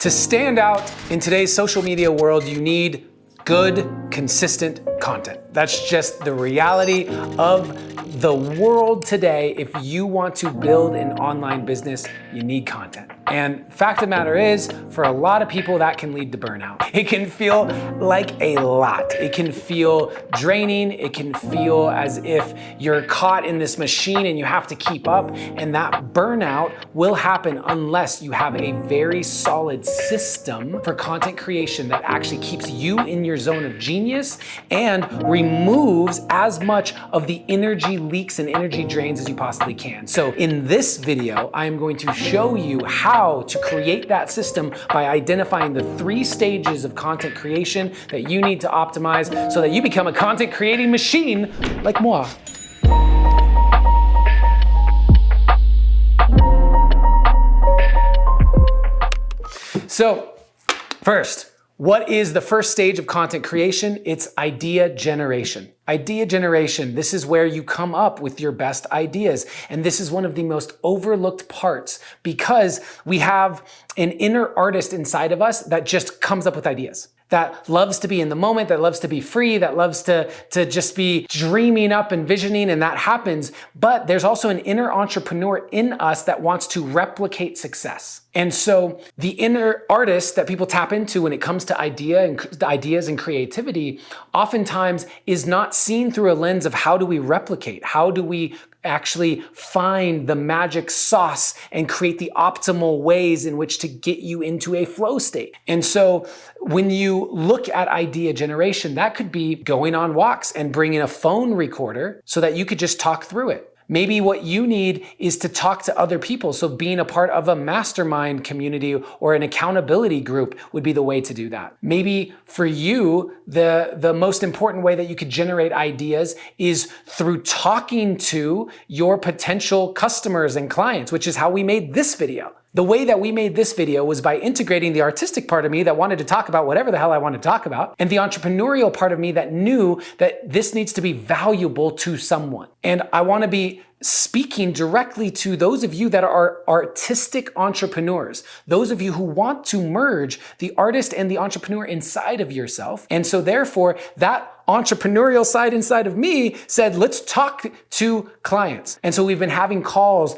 To stand out in today's social media world, you need good, consistent content. That's just the reality of the world today. If you want to build an online business, you need content. And fact of the matter is, for a lot of people, that can lead to burnout. It can feel like a lot. It can feel draining. It can feel as if you're caught in this machine and you have to keep up. And that burnout will happen unless you have a very solid system for content creation that actually keeps you in your zone of genius and removes as much of the energy leaks and energy drains as you possibly can. So in this video, I'm going to show you how to create that system by identifying the 3 stages of content creation that you need to optimize so that you become a content creating machine like moi. So first, what is the first stage of content creation? It's idea generation. Idea generation, this is where you come up with your best ideas. And this is one of the most overlooked parts because we have an inner artist inside of us that just comes up with ideas, that loves to be in the moment, that loves to be free, that loves to just be dreaming up and visioning, and that happens. But there's also an inner entrepreneur in us that wants to replicate success. And so the inner artist that people tap into when it comes to ideas and creativity oftentimes is not seen through a lens of how do we replicate? How do we actually find the magic sauce and create the optimal ways in which to get you into a flow state? And so when you look at idea generation, that could be going on walks and bringing a phone recorder so that you could just talk through it. Maybe what you need is to talk to other people. So being a part of a mastermind community or an accountability group would be the way to do that. Maybe for you, the most important way that you could generate ideas is through talking to your potential customers and clients, which is how we made this video. The way that we made this video was by integrating the artistic part of me that wanted to talk about whatever the hell I wanted to talk about, and the entrepreneurial part of me that knew that this needs to be valuable to someone. And I want to be speaking directly to those of you that are artistic entrepreneurs, those of you who want to merge the artist and the entrepreneur inside of yourself. And so therefore, that entrepreneurial side inside of me said, let's talk to clients. And so we've been having calls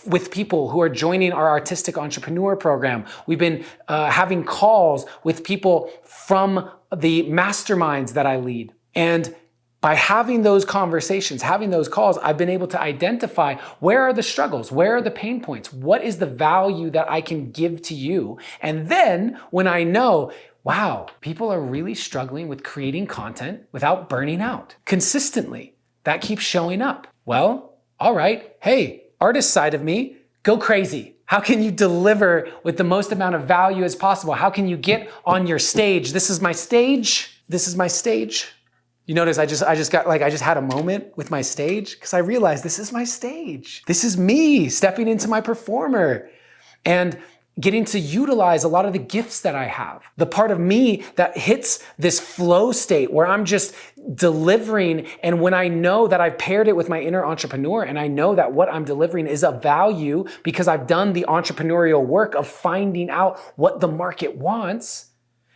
with people who are joining our artistic entrepreneur program. We've been having calls with people from the masterminds that I lead. And by having those conversations, having those calls, I've been able to identify where are the struggles, where are the pain points, what is the value that I can give to you. And then when I know, wow, people are really struggling with creating content without burning out consistently, that keeps showing up. Well, all right, hey, artist side of me, go crazy. How can you deliver with the most amount of value as possible? How can you get on your stage? This is my stage. This is my stage. You notice I just had a moment with my stage because I realized this is my stage. This is me stepping into my performer and getting to utilize a lot of the gifts that I have. The part of me that hits this flow state where I'm just delivering, and when I know that I've paired it with my inner entrepreneur and I know that what I'm delivering is of value because I've done the entrepreneurial work of finding out what the market wants.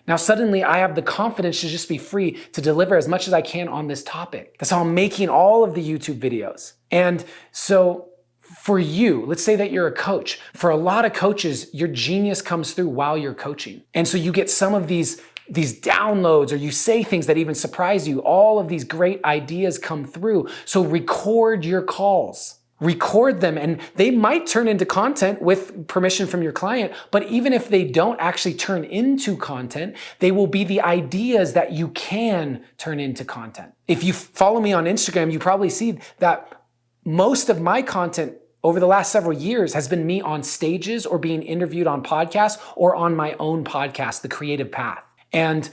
Now suddenly I have the confidence to just be free to deliver as much as I can on this topic. That's how I'm making all of the YouTube videos. And so for you, let's say that you're a coach. For a lot of coaches, your genius comes through while you're coaching. And so you get some of these downloads, or you say things that even surprise you. All of these great ideas come through. So record your calls. Record them, and they might turn into content with permission from your client, but even if they don't actually turn into content, they will be the ideas that you can turn into content. If you follow me on Instagram, you probably see that most of my content over the last several years has been me on stages or being interviewed on podcasts or on my own podcast, The Creative Path. And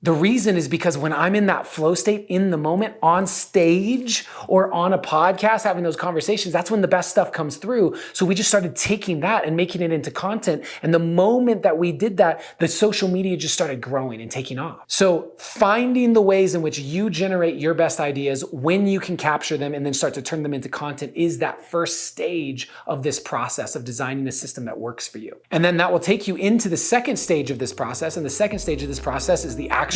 The reason is because when I'm in that flow state in the moment on stage or on a podcast, having those conversations, that's when the best stuff comes through. So we just started taking that and making it into content. And the moment that we did that, the social media just started growing and taking off. So finding the ways in which you generate your best ideas, when you can capture them and then start to turn them into content, is that first stage of this process of designing a system that works for you. And then that will take you into the second stage of this process. And the second stage of this process is the actual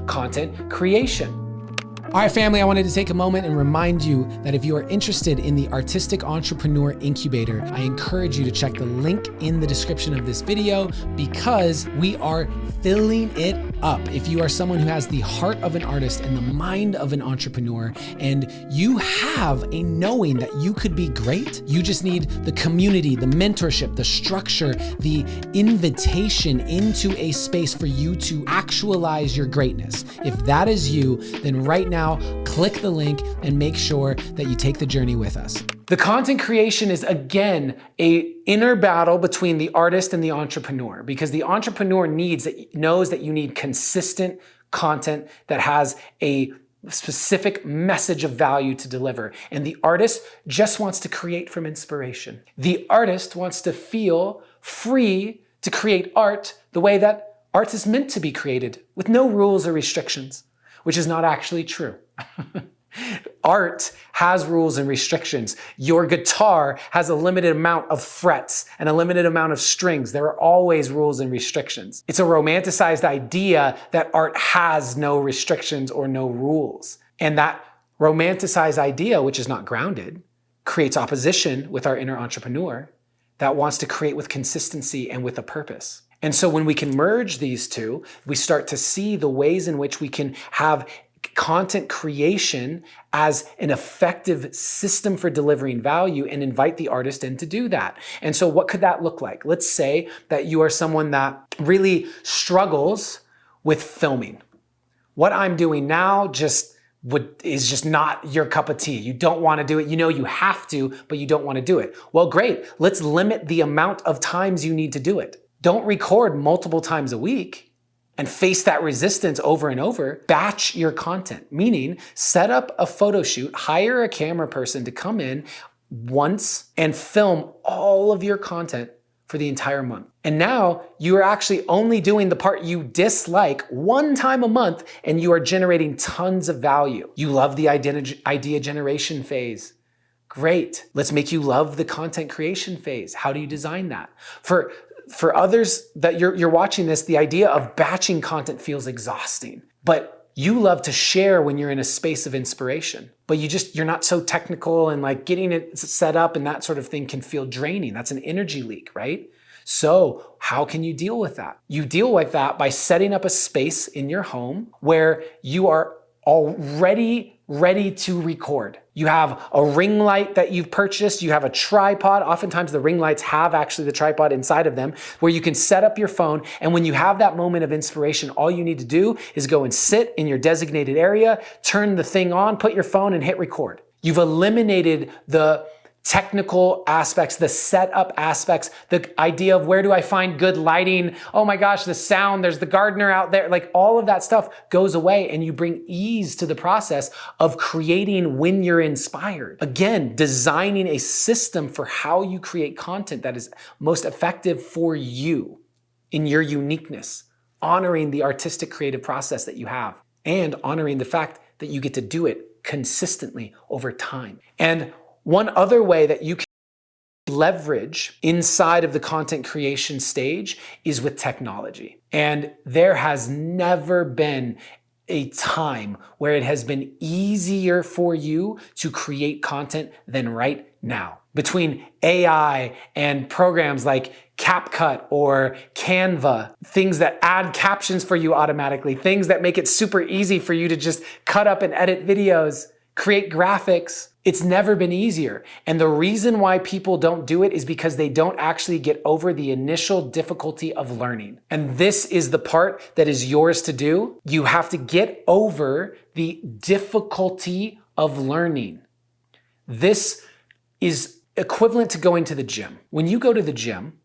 content creation. All right, family, I wanted to take a moment and remind you that if you are interested in the Artistic Entrepreneur Incubator, I encourage you to check the link in the description of this video because we are filling it up. If you are someone who has the heart of an artist and the mind of an entrepreneur, and you have a knowing that you could be great, you just need the community, the mentorship, the structure, the invitation into a space for you to actualize your greatness. If that is you, then right now, click the link and make sure that you take the journey with us. The content creation is, again, an inner battle between the artist and the entrepreneur, because the entrepreneur knows that you need consistent content that has a specific message of value to deliver. And the artist just wants to create from inspiration. The artist wants to feel free to create art the way that art is meant to be created, with no rules or restrictions, which is not actually true. Art has rules and restrictions. Your guitar has a limited amount of frets and a limited amount of strings. There are always rules and restrictions. It's a romanticized idea that art has no restrictions or no rules. And that romanticized idea, which is not grounded, creates opposition with our inner entrepreneur that wants to create with consistency and with a purpose. And so when we can merge these two, we start to see the ways in which we can have content creation as an effective system for delivering value and invite the artist in to do that. And so what could that look like? Let's say that you are someone that really struggles with filming. What I'm doing now is just not your cup of tea. You don't want to do it. You know you have to, but you don't want to do it. Well, great. Let's limit the amount of times you need to do it. Don't record multiple times a week and face that resistance over and over. Batch your content, meaning set up a photo shoot, hire a camera person to come in once and film all of your content for the entire month. And now you are actually only doing the part you dislike one time a month, and you are generating tons of value. You love the idea generation phase. Great. Let's make you love the content creation phase. How do you design that? For others that you're watching this, the idea of batching content feels exhausting, but you love to share when you're in a space of inspiration, but you're not so technical, and like getting it set up and that sort of thing can feel draining. That's an energy leak, right? So how can you deal with that? You deal with that by setting up a space in your home where you are already ready to record. You have a ring light that you've purchased. You have a tripod. Oftentimes the ring lights have actually the tripod inside of them where you can set up your phone. And when you have that moment of inspiration, all you need to do is go and sit in your designated area, turn the thing on, put your phone and hit record. You've eliminated the technical aspects, the setup aspects, the idea of where do I find good lighting? Oh my gosh, the sound, there's the gardener out there. Like all of that stuff goes away, and you bring ease to the process of creating when you're inspired. Again, designing a system for how you create content that is most effective for you in your uniqueness, honoring the artistic creative process that you have, and honoring the fact that you get to do it consistently over time. And one other way that you can leverage inside of the content creation stage is with technology. And there has never been a time where it has been easier for you to create content than right now. Between AI and programs like CapCut or Canva, things that add captions for you automatically, things that make it super easy for you to just cut up and edit videos, create graphics. It's never been easier. And the reason why people don't do it is because they don't actually get over the initial difficulty of learning. And this is the part that is yours to do. You have to get over the difficulty of learning. This is equivalent to going to the gym. When you go to the gym,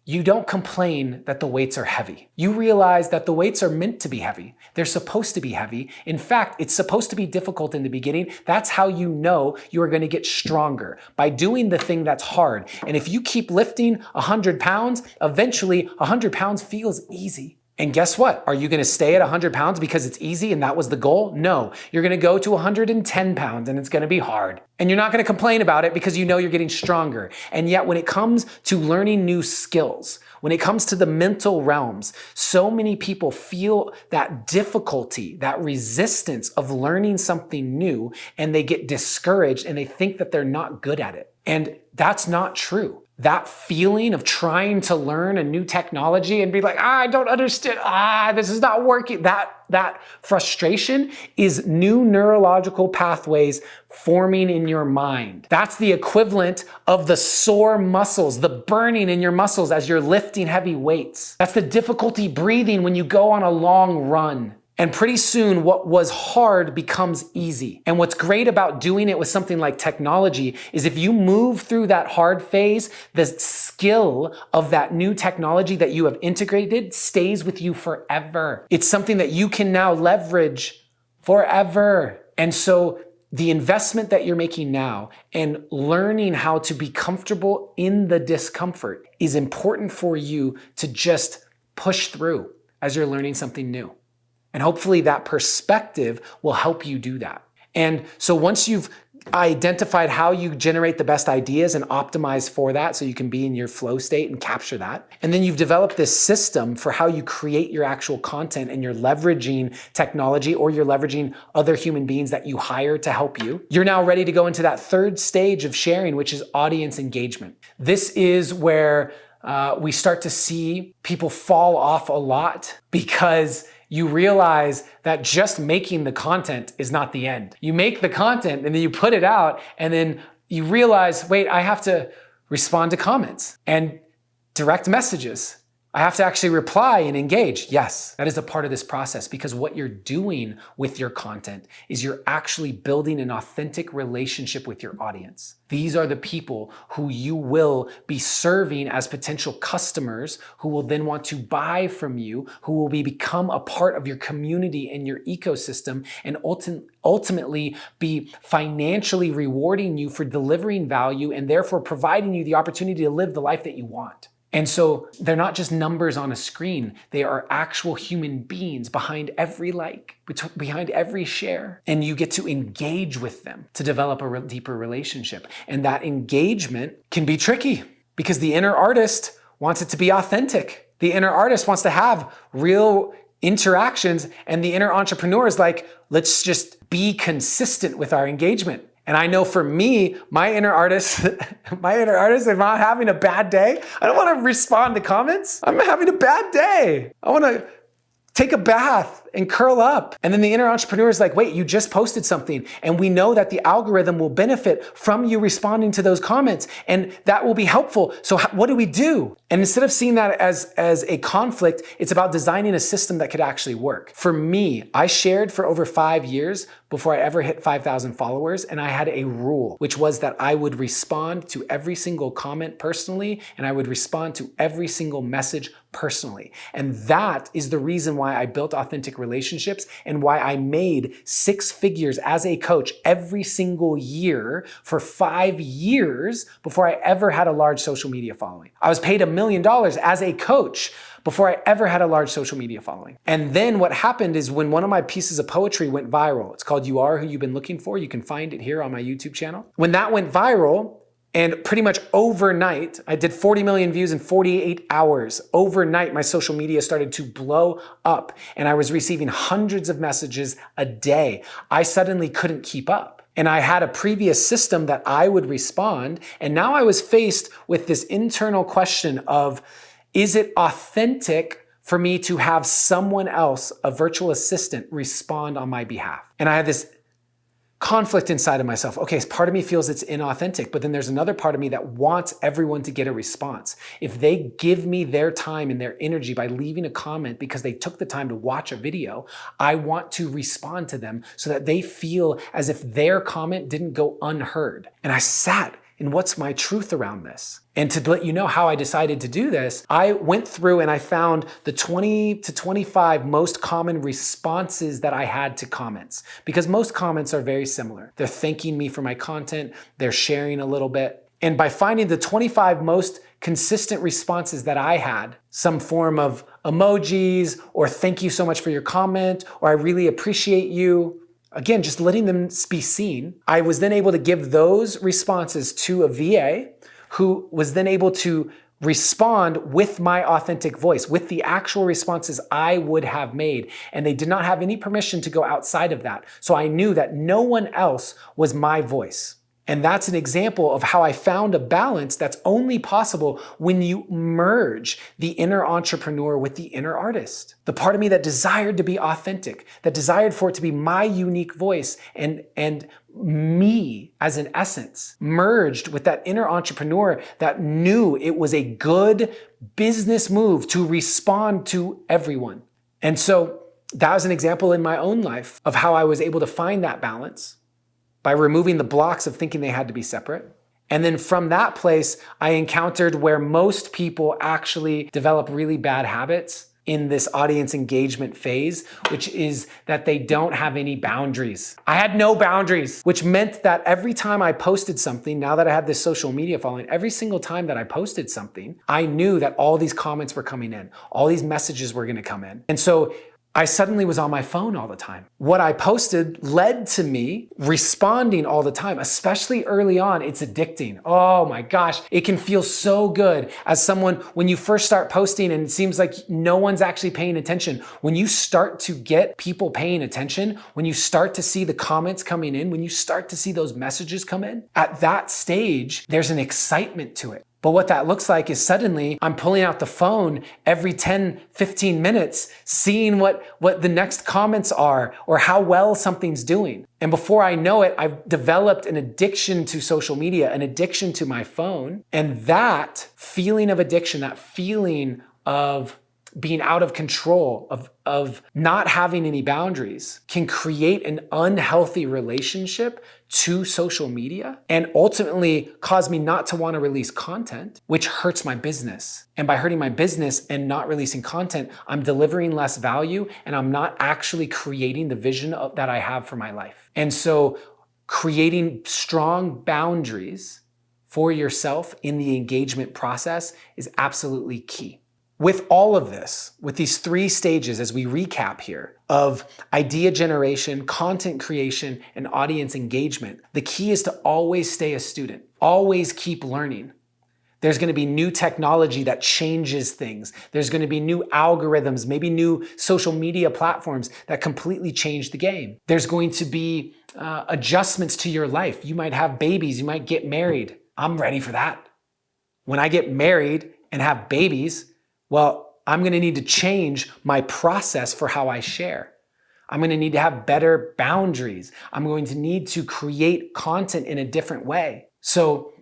you don't complain that the weights are heavy. You realize that the weights are meant to be heavy. They're supposed to be heavy. In fact, it's supposed to be difficult in the beginning. That's how you know you are going to get stronger, by doing the thing that's hard. And if you keep lifting 100 pounds, eventually 100 pounds feels easy. And guess what? Are you going to stay at 100 pounds because it's easy and that was the goal? No, you're going to go to 110 pounds and it's going to be hard. And you're not going to complain about it because you know you're getting stronger. And yet when it comes to learning new skills, when it comes to the mental realms, so many people feel that difficulty, that resistance of learning something new, and they get discouraged and they think that they're not good at it. And that's not true. That feeling of trying to learn a new technology and be like, I don't understand, this is not working, that frustration is new neurological pathways forming in your mind. That's the equivalent of the sore muscles, the burning in your muscles as you're lifting heavy weights. That's the difficulty breathing when you go on a long run. And pretty soon, what was hard becomes easy. And what's great about doing it with something like technology is if you move through that hard phase, the skill of that new technology that you have integrated stays with you forever. It's something that you can now leverage forever. And so the investment that you're making now and learning how to be comfortable in the discomfort is important for you to just push through as you're learning something new. And hopefully that perspective will help you do that. And so once you've identified how you generate the best ideas and optimize for that so you can be in your flow state and capture that, and then you've developed this system for how you create your actual content and you're leveraging technology or you're leveraging other human beings that you hire to help you, you're now ready to go into that third stage of sharing, which is audience engagement. This is where we start to see people fall off a lot because you realize that just making the content is not the end. You make the content and then you put it out and then you realize, wait, I have to respond to comments and direct messages. I have to actually reply and engage. Yes, that is a part of this process because what you're doing with your content is you're actually building an authentic relationship with your audience. These are the people who you will be serving as potential customers who will then want to buy from you, who will become a part of your community and your ecosystem and ultimately be financially rewarding you for delivering value and therefore providing you the opportunity to live the life that you want. And so they're not just numbers on a screen. They are actual human beings behind every like, behind every share. And you get to engage with them to develop a deeper relationship. And that engagement can be tricky because the inner artist wants it to be authentic. The inner artist wants to have real interactions. And the inner entrepreneur is like, let's just be consistent with our engagement. And I know for me, my inner artist, if I'm having a bad day, I don't want to respond to comments. I'm having a bad day. I want to take a bath and curl up. And then the inner entrepreneur is like, wait, you just posted something. And we know that the algorithm will benefit from you responding to those comments. And that will be helpful. So what do we do? And instead of seeing that as a conflict, it's about designing a system that could actually work. For me, I shared for over 5 years before I ever hit 5,000 followers. And I had a rule, which was that I would respond to every single comment personally, and I would respond to every single message personally. And that is the reason why I built authentic relationships and why I made 6 figures as a coach every single year for 5 years before I ever had a large social media following. I was paid $1 million as a coach before I ever had a large social media following. And then what happened is when one of my pieces of poetry went viral, it's called You Are Who You've Been Looking For. You can find it here on my YouTube channel. When that went viral, and pretty much overnight, I did 40 million views in 48 hours. Overnight, my social media started to blow up and I was receiving hundreds of messages a day. I suddenly couldn't keep up. And I had a previous system that I would respond. And now I was faced with this internal question of, is it authentic for me to have someone else, a virtual assistant, respond on my behalf? And I had this conflict inside of myself. Okay, part of me feels it's inauthentic, but then there's another part of me that wants everyone to get a response. If they give me their time and their energy by leaving a comment because they took the time to watch a video, I want to respond to them so that they feel as if their comment didn't go unheard. And I sat And what's my truth around this? And to let you know how I decided to do this, I went through and I found the 20 to 25 most common responses that I had to comments, because most comments are very similar. They're thanking me for my content, they're sharing a little bit. And by finding the 25 most consistent responses that I had, some form of emojis, or thank you so much for your comment, or I really appreciate you, again, just letting them be seen, I was then able to give those responses to a VA who was then able to respond with my authentic voice, with the actual responses I would have made. And they did not have any permission to go outside of that. So I knew that no one else was my voice. And that's an example of how I found a balance that's only possible when you merge the inner entrepreneur with the inner artist. The part of me that desired to be authentic, that desired for it to be my unique voice and me as an essence, merged with that inner entrepreneur that knew it was a good business move to respond to everyone. And so that was an example in my own life of how I was able to find that balance by removing the blocks of thinking they had to be separate. And then from that place, I encountered where most people actually develop really bad habits in this audience engagement phase, which is that they don't have any boundaries. I had no boundaries, which meant that every time I posted something, now that I had this social media following, every single time that I posted something, I knew that all these comments were coming in, all these messages were gonna come in. And so I suddenly was on my phone all the time. What I posted led to me responding all the time, especially early on. It's addicting. Oh my gosh, it can feel so good as someone, when you first start posting and it seems like no one's actually paying attention. When you start to get people paying attention, when you start to see the comments coming in, when you start to see those messages come in, at that stage, there's an excitement to it. But what that looks like is suddenly I'm pulling out the phone every 10, 15 minutes, seeing what the next comments are or how well something's doing. And before I know it, I've developed an addiction to social media, an addiction to my phone. And that feeling of addiction, that feeling of being out of control, of not having any boundaries, can create an unhealthy relationship to social media and ultimately cause me not to want to release content, which hurts my business. And by hurting my business and not releasing content, I'm delivering less value and I'm not actually creating the vision that I have for my life. And so creating strong boundaries for yourself in the engagement process is absolutely key. With all of this, with these 3 stages, as we recap here, of idea generation, content creation, and audience engagement, the key is to always stay a student, always keep learning. There's gonna be new technology that changes things. There's gonna be new algorithms, maybe new social media platforms that completely change the game. There's going to be adjustments to your life. You might have babies, you might get married. I'm ready for that. When I get married and have babies, well, I'm gonna need to change my process for how I share. I'm gonna need to have better boundaries. I'm going to need to create content in a different way. So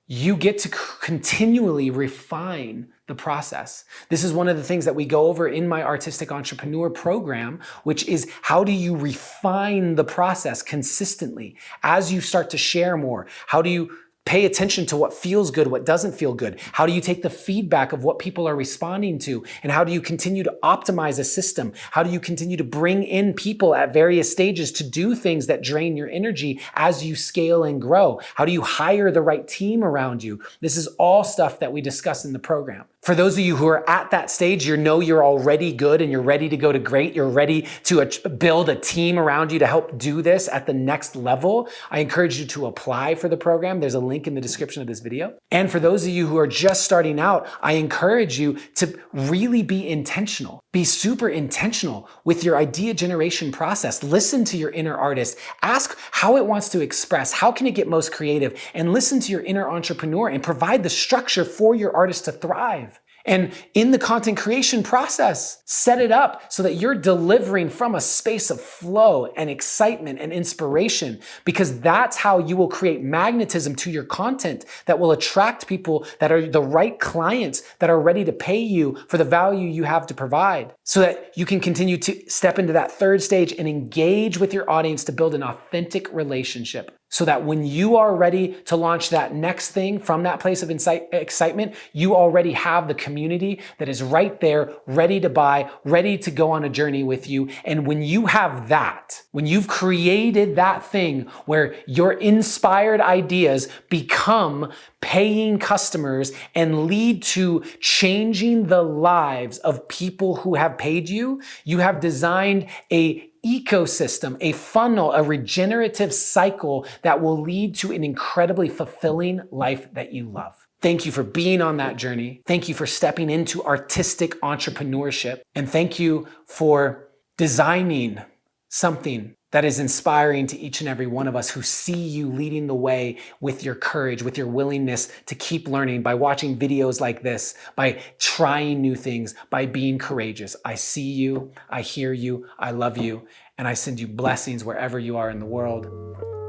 you get to continually refine the process. This is one of the things that we go over in my Artistic Entrepreneur program, which is how do you refine the process consistently as you start to share more? How do you pay attention to what feels good, what doesn't feel good? How do you take the feedback of what people are responding to? And how do you continue to optimize a system? How do you continue to bring in people at various stages to do things that drain your energy as you scale and grow? How do you hire the right team around you? This is all stuff that we discuss in the program. For those of you who are at that stage, you know you're already good and you're ready to go to great. You're ready to build a team around you to help do this at the next level. I encourage you to apply for the program. There's a link in the description of this video. And for those of you who are just starting out, I encourage you to really be intentional. Be super intentional with your idea generation process. Listen to your inner artist. Ask how it wants to express. How can it get most creative? And listen to your inner entrepreneur and provide the structure for your artist to thrive. And in the content creation process, set it up so that you're delivering from a space of flow and excitement and inspiration, because that's how you will create magnetism to your content that will attract people that are the right clients that are ready to pay you for the value you have to provide, so that you can continue to step into that 3rd stage and engage with your audience to build an authentic relationship. so that when you are ready to launch that next thing from that place of excitement, you already have the community that is right there, ready to buy, ready to go on a journey with you. And when you have that, when you've created that thing where your inspired ideas become paying customers and lead to changing the lives of people who have paid you, you have designed a ecosystem, a funnel, a regenerative cycle that will lead to an incredibly fulfilling life that you love. Thank you for being on that journey. Thank you for stepping into artistic entrepreneurship. And thank you for designing something that is inspiring to each and every one of us who see you leading the way with your courage, with your willingness to keep learning, by watching videos like this, by trying new things, by being courageous. I see you, I hear you, I love you, and I send you blessings wherever you are in the world.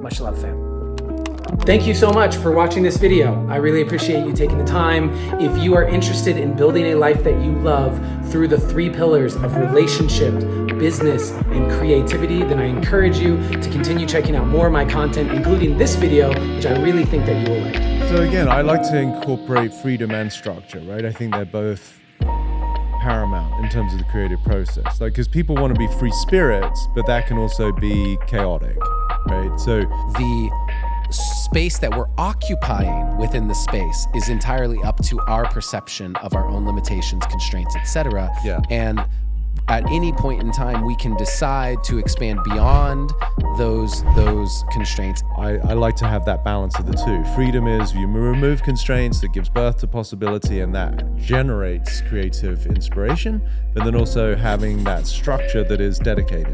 Much love, fam. Thank you so much for watching this video. I really appreciate you taking the time. If you are interested in building a life that you love through the 3 pillars of relationship, business, and creativity, then I encourage you to continue checking out more of my content, including this video, which I really think that you will like. So again, I like to incorporate freedom and structure, right? I think they're both paramount in terms of the creative process. Like, because people want to be free spirits, but that can also be chaotic, right? So the space that we're occupying within the space is entirely up to our perception of our own limitations, constraints, etc. Yeah. And at any point in time, we can decide to expand beyond those constraints. I like to have that balance of the two. Freedom is you remove constraints, that gives birth to possibility, and that generates creative inspiration, but then also having that structure that is dedicated.